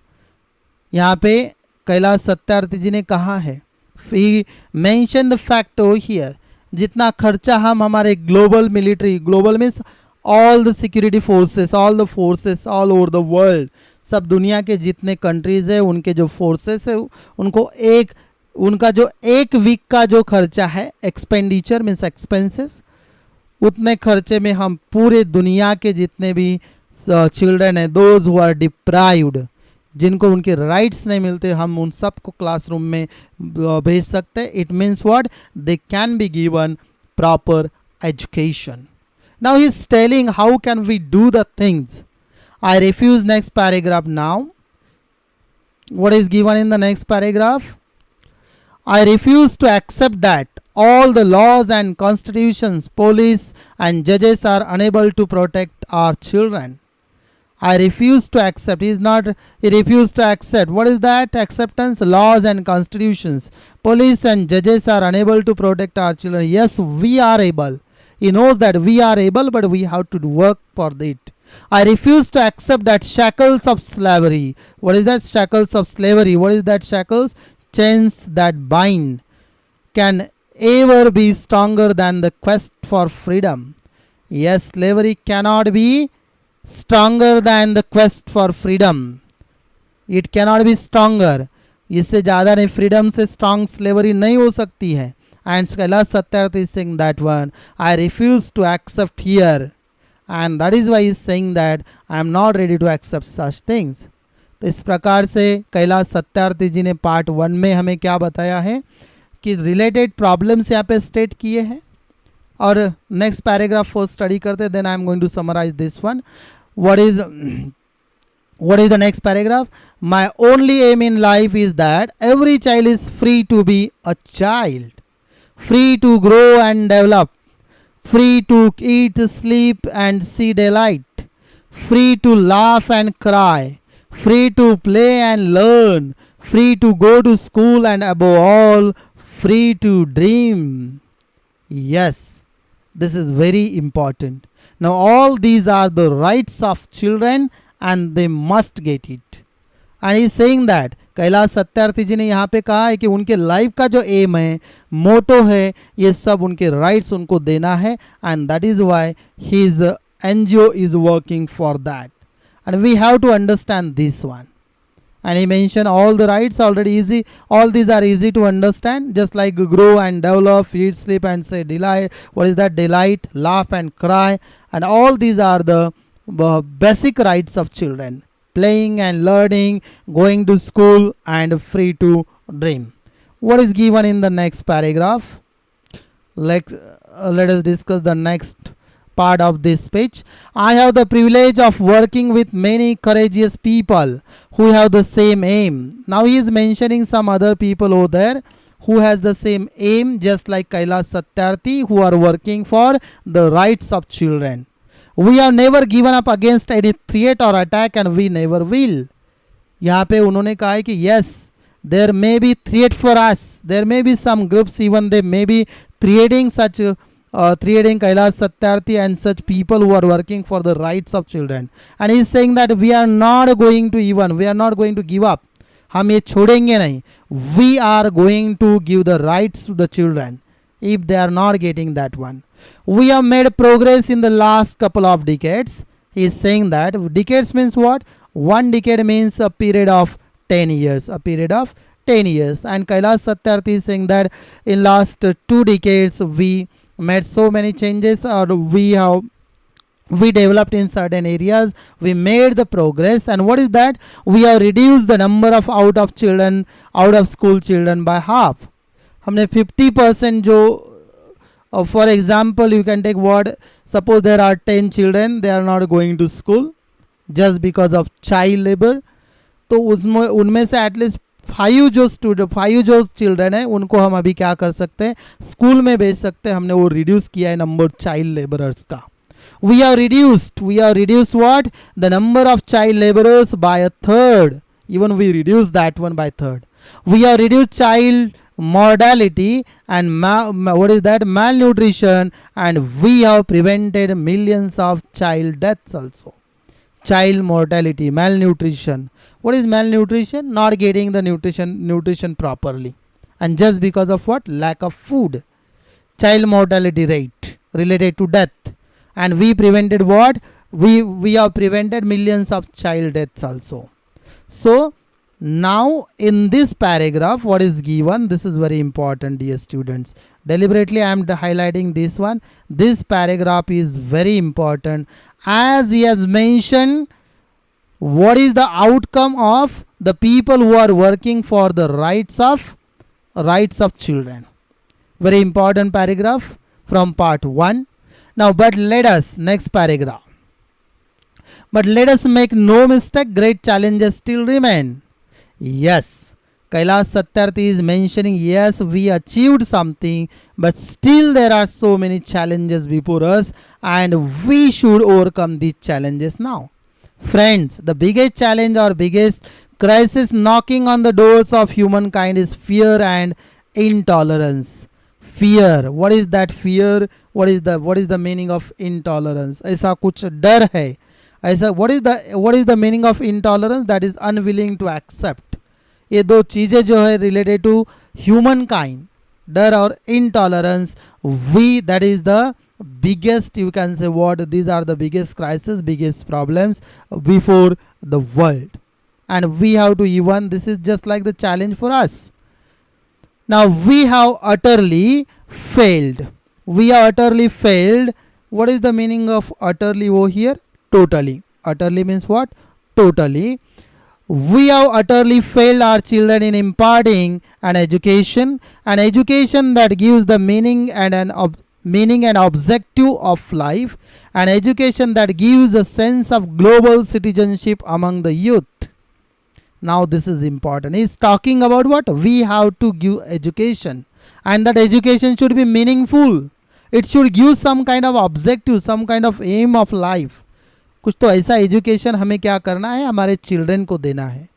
यहाँ पे कैलाश सत्यार्थी जी ने कहा है, he mentioned the fact over here, जितना खर्चा हम हमारे global military, global means all the security forces, all the forces all over the world, सब दुनिया के जितने कंट्रीज है उनके जो फोर्सेस है उनको उनका जो 1 वीक का जो खर्चा है, एक्सपेंडिचर मीन्स एक्सपेंसेस, उतने खर्चे में हम पूरे दुनिया के जितने भी चिल्ड्रन है, दोज हु आर डिप्राइव्ड, जिनको उनके राइट्स नहीं मिलते, हम उन सब को क्लासरूम में भेज सकते हैं. It means what? They can be given proper education. Now he is telling how can we do the things. I refuse. Next paragraph now. What is given in the next paragraph? I refuse to accept that all the laws and constitutions, police and judges are unable to protect our children. I refuse to accept. He refused to accept. What is that? Acceptance. Laws and constitutions, police and judges are unable to protect our children. Yes, we are able. He knows that we are able, but we have to work for it. I refuse to accept that shackles of slavery. What is that? Shackles of slavery. What is that shackles? chains that bind can ever be stronger than the quest for freedom. Yes, slavery cannot be stronger than the quest for freedom. It cannot be stronger. इससे ज़्यादा नहीं, freedom से strong slavery नहीं हो सकती है. And Kailash Satyarthi is saying that one, I refuse to accept here. And that is why he is saying that I am not ready to accept such things. तो इस प्रकार से कैलाश सत्यार्थी जी ने पार्ट 1 में हमें क्या बताया है कि रिलेटेड प्रॉब्लम्स यहाँ पे स्टेट किए हैं. और नेक्स्ट पैराग्राफ को स्टडी करते, then I am going to summarise this one. What is the next paragraph? My only aim in life is that every child is free to be a child, free to grow and develop, free to eat, sleep and see daylight, free to laugh and cry, free to play and learn, free to go to school, and above all, free to dream. Yes, this is very important. Now all these are the rights of children and they must get it. And he is saying that Kailash Satyarthi ji ने यहाँ पे कहा है कि उनके life का जो M है, मोटो है, ये सब उनके राइट्स उनको देना है. And that is why his NGO is working for that. And we have to understand this one. And he mentioned all the rights already easy. All these are easy to understand, just like grow and develop, eat, sleep and say delight. What is that? Delight, laugh and cry. And all these are the basic rights of children. Playing and learning, going to school and free to dream. What is given in the next paragraph? Let us discuss the next part of this speech. I have the privilege of working with many courageous people who have the same aim. Now he is mentioning some other people over there who has the same aim, just like Kailash Satyarthi, who are working for the rights of children. We have never given up against any threat or attack and we never will. यहाँ पे उन्होंने कहा है कि yes, there may be threat for us. There may be some groups, even they may be creating Kailash Satyarthi and such people who are working for the rights of children. And he is saying that we are not going to give up. हम ये छोड़ेंगे नहीं. We are going to give the rights to the children if they are not getting that one. We have made progress in the last couple of decades. He is saying that decades means what? One decade means a period of 10 years. A period of 10 years. And Kailash Satyarthi is saying that in last 2 decades we made so many changes, or we developed in certain areas. We made the progress. And what is that? We have reduced the number of out of school children by half. हमने 50% जो for example, you can take what, suppose there are 10 children, they are not going to school just because of child labor. तो उसमें उनमें से at least 5 जो children है उनको हम अभी क्या कर सकते हैं, स्कूल में भेज सकते हैं. हमने वो रिड्यूस किया है नंबर चाइल्ड लेबरर्स का. We have reduced what? The number of child laborers by a third. Even we reduced that one by third. We have reduced child mortality and what is that? Malnutrition, and we have prevented millions of child deaths also. Child mortality, malnutrition. What is malnutrition? Not getting the nutrition properly, and just because of what? Lack of food. Child mortality rate related to death, and we prevented what? We have prevented millions of child deaths also. So now in this paragraph what is given, this is very important, dear students. Deliberately I am highlighting this one. This paragraph is very important, as he has mentioned what is the outcome of the people who are working for the rights of children. Very important paragraph from part 1. Now but let us, next paragraph. But let us make no mistake, great challenges still remain. Yes, Kailash Satyarthi is mentioning, yes, we achieved something, but still there are so many challenges before us, and we should overcome these challenges now. Friends, the biggest challenge or biggest crisis knocking on the doors of humankind is fear and intolerance. Fear. What is that fear? What is the meaning of intolerance? ऐसा कुछ डर है. ऐसा what is the meaning of intolerance? That is unwilling to accept. ये दो चीज़ें जो है रिलेटेड टू ह्यूमन काइंड, डर और intolerance, we, that is the biggest, you can say what, these are the biggest crisis, biggest problems before the world, and we have to even, this is just like the challenge for us. Now we have utterly failed. We have utterly failed. What is the meaning of utterly over here? Totally. Utterly means what? Totally. We have utterly failed our children in imparting an education that gives the meaning and meaning and objective of life, an education that gives a sense of global citizenship among the youth. Now this is important. He's talking about what? We have to give education, and that education should be meaningful. It should give some kind of objective, some kind of aim of life. कुछ तो ऐसा education हमें क्या करना है, हमारे children को देना है.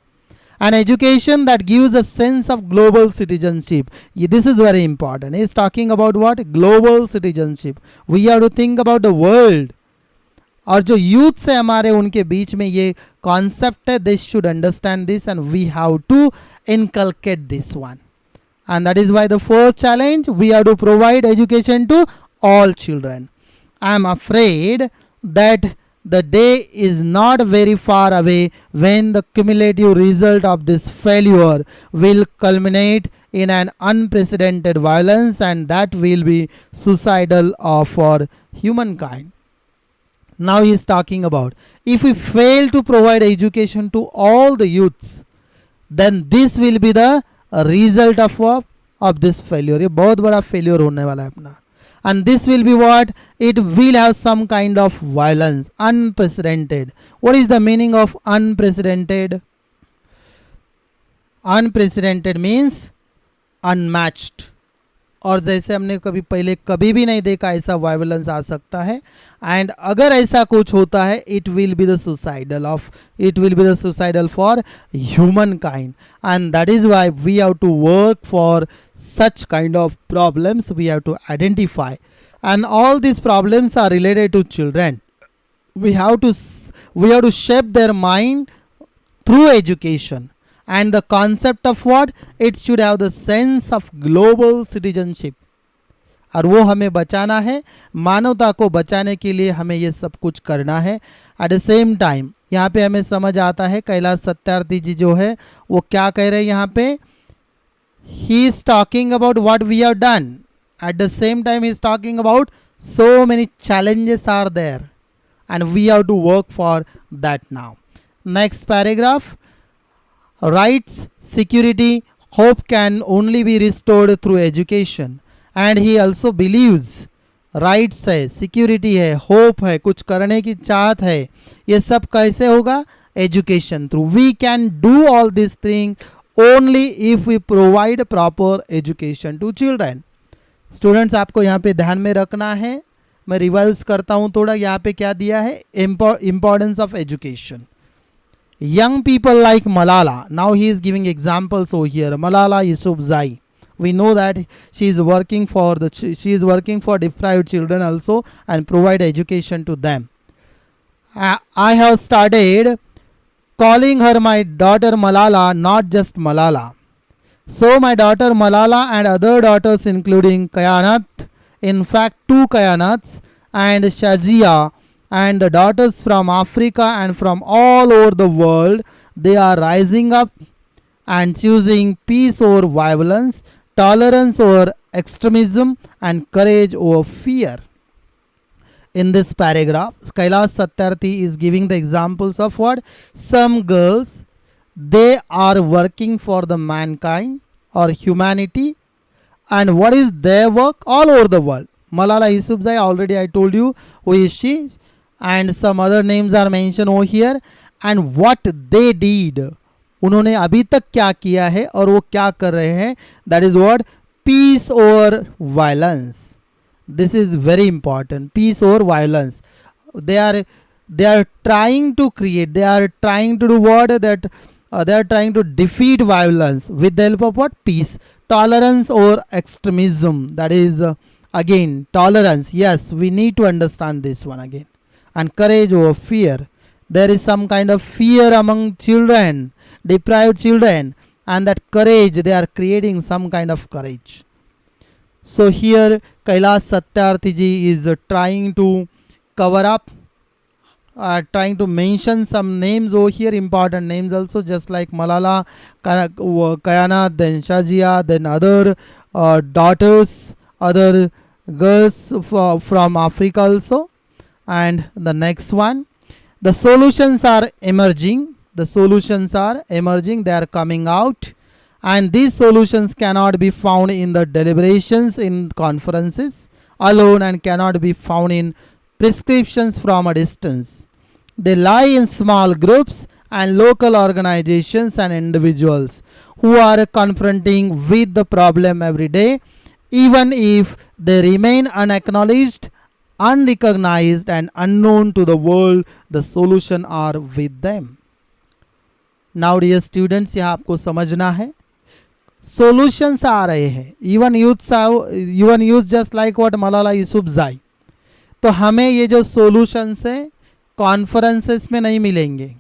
An education that gives a sense of global citizenship. This is very important. He's talking about what? Global citizenship. We have to think about the world. और जो यूथ से हमारे उनके बीच में ये कॉन्सेप्ट है, they should understand this and we have to inculcate this one. And that is why the first challenge, we have to provide education to all children. I am afraid that the day is not very far away when the cumulative result of this failure will culminate in an unprecedented violence, and that will be suicidal for humankind. Now he is talking about, if we fail to provide education to all the youths, then this will be the result of this failure. ये बहुत बड़ा failure होने वाला है अपना. And this will be what? It will have some kind of violence, unprecedented. What is the meaning of unprecedented? Unprecedented means unmatched. और जैसे हमने कभी पहले कभी भी नहीं देखा ऐसा वायलेंस आ सकता है. एंड अगर ऐसा कुछ होता है, it will be the suicidal for humankind. And that is why we have to work for such kind of problems. We have to identify, and all these problems are related to children. We have to shape their mind through education, and the concept of what? It should have the sense of global citizenship. और वो हमें बचाना है, मानवता को बचाने के लिए हमें ये सब कुछ करना है. एट द सेम टाइम यहाँ पे हमें समझ आता है कैलाश सत्यार्थी जी जो है वो क्या कह रहे हैं यहाँ पे. He is talking about what we have done. At the same time, he is talking about so many challenges are there, and we have to work for that now. Next paragraph. Rights, security, hope can only be restored through education. And he also believes rights है, security है, hope है, कुछ करने की चाहत है, ये सब कैसे होगा? Education through. We can do all these things only if we provide proper education to children. Students आपको यहाँ पे ध्यान में रखना है. मैं रिवाइज करता हूँ थोड़ा. यहाँ पे क्या दिया है? Importance of education. Young people like Malala. Now he is giving examples over here. Malala Yousafzai. We know that she is working for deprived children also and provide education to them. I have started calling her my daughter Malala, not just Malala. So my daughter Malala and other daughters including Kayanat, in fact 2 Kayanats, and Shazia, and the daughters from Africa and from all over the world, they are rising up and choosing peace over violence, tolerance over extremism, and courage over fear. In this paragraph, Kailash Satyarthi is giving the examples of what? Some girls, they are working for the mankind or humanity. And what is their work? All over the world. Malala Yousafzai, already I told you who is she. And some other names are mentioned over here. And what they did. उन्होंने अभी तक क्या किया है और वो क्या कर रहे हैं? That is what? Peace over violence. This is very important. Peace over violence. They are trying to create. They are trying to do what? That they are trying to defeat violence with the help of what? Peace. Tolerance over extremism. That is again tolerance. Yes, we need to understand this one again. And courage over fear. There is some kind of fear among children, deprived children. and that courage, they are creating some kind of courage. So here Kailash Satyarthi ji is trying to cover up, trying to mention some names over here, important names also, just like Malala, Kayana, then Shazia, then other daughters, other girls from Africa also. And the next one, the solutions are emerging. The solutions are emerging, they are coming out, and these solutions cannot be found in the deliberations in conferences alone and cannot be found in prescriptions from a distance. They lie in small groups and local organizations and individuals who are confronting with the problem every day, even if they remain unacknowledged, unrecognized and unknown to the world. The solution are with them. Now dear students, यहाँ आपको समझना है solutions आ रहे हैं, even youth just like what Malala Yousafzai. तो हमें ये जो सॉल्यूशंस हैं कॉन्फ्रेंसेस में नहीं मिलेंगे,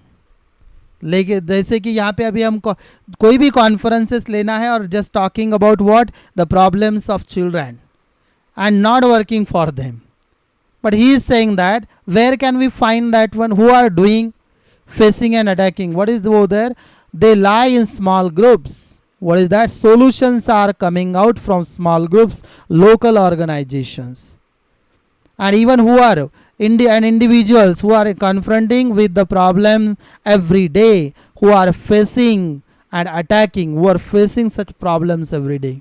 लेकिन जैसे कि यहाँ पे अभी हम कोई भी कॉन्फ्रेंसेस लेना है और just talking about what the problems of children and not working for them. But he is saying that where can we find that one who are doing facing and attacking? What is over there? They lie in small groups. What is that? Solutions are coming out from small groups, local organizations, and even who are individuals who are confronting with the problem every day, who are facing and attacking, who are facing such problems every day.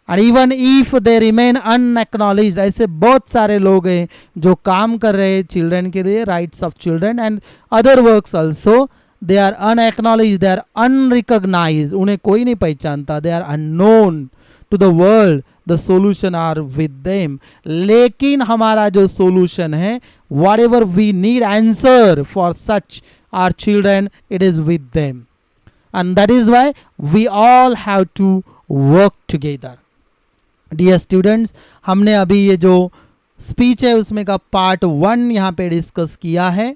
And even if they remain unacknowledged, ऐसे बहुत सारे लोग हैं जो काम कर रहे हैं चिल्ड्रन के लिए, rights of children and other works also. They are unacknowledge, they are unrecognise, उन्हें कोई नहीं पहचानता. They are unknown to the world. The solution are with them. लेकिन हमारा जो सोल्यूशन है, whatever we need answer for such are children, it is with them. And that is why we all have to work together. Dear students, हमने अभी ये जो speech है उसमें का पार्ट 1 यहाँ पे डिस्कस किया है.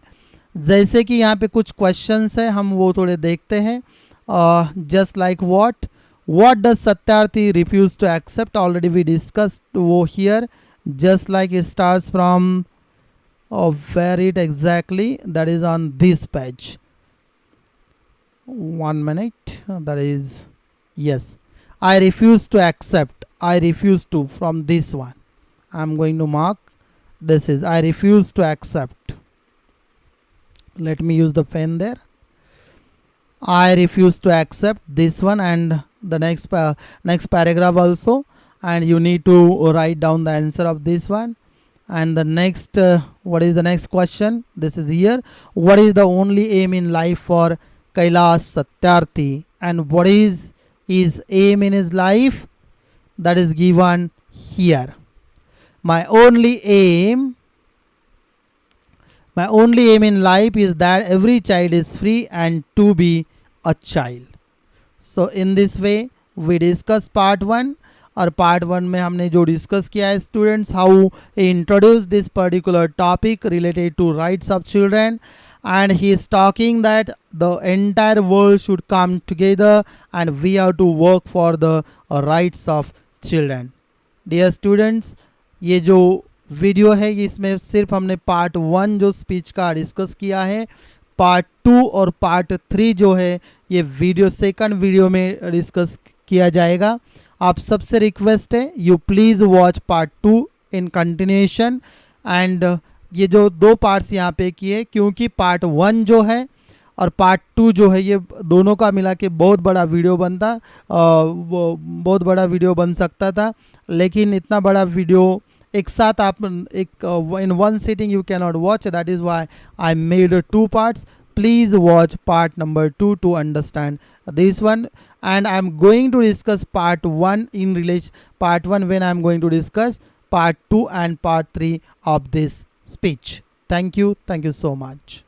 जैसे कि यहाँ पे कुछ क्वेश्चंस हैं, हम वो थोड़े देखते हैं. Just like what does Satyarthi refuse to accept, already we discussed वो here. Just like it starts from where it exactly, that is on this page. 1 minute, that is, yes, I refuse to accept. I refuse to, from this one I'm going to mark, this is I refuse to accept. Let me use the pen there. I refuse to accept this one, and the next paragraph also, and you need to write down the answer of this one. And the next what is the next question? This is here. What is the only aim in life for Kailash Satyarthi, and what is his aim in his life? That is given here. My only aim in life is that every child is free and to be a child. So in this way we discuss part 1. और part 1 में हमने जो discuss किया है students, how he introduced this particular topic related to rights of children, and he is talking that the entire world should come together and we have to work for the rights of children. Dear students, ये जो video है इसमें सिर्फ हमने part 1 जो speech का discuss किया है. पार्ट 2 और पार्ट 3 जो है ये वीडियो सेकंड वीडियो में डिस्कस किया जाएगा. आप सबसे रिक्वेस्ट है, you please watch part 2 in continuation. And ये जो 2 पार्ट्स यहाँ पे किए, क्योंकि पार्ट 1 जो है और पार्ट 2 जो है ये दोनों का मिला के बहुत बड़ा वीडियो बहुत बड़ा वीडियो बन सकता था, लेकिन इतना बड़ा वीडियो एक साथ आप in one sitting you can not watch. That is why I made 2 parts. Please watch part number 2 to understand this one, and I am going to discuss part 1 in relation part 1 when I am going to discuss part 2 and part 3 of this speech. Thank you so much.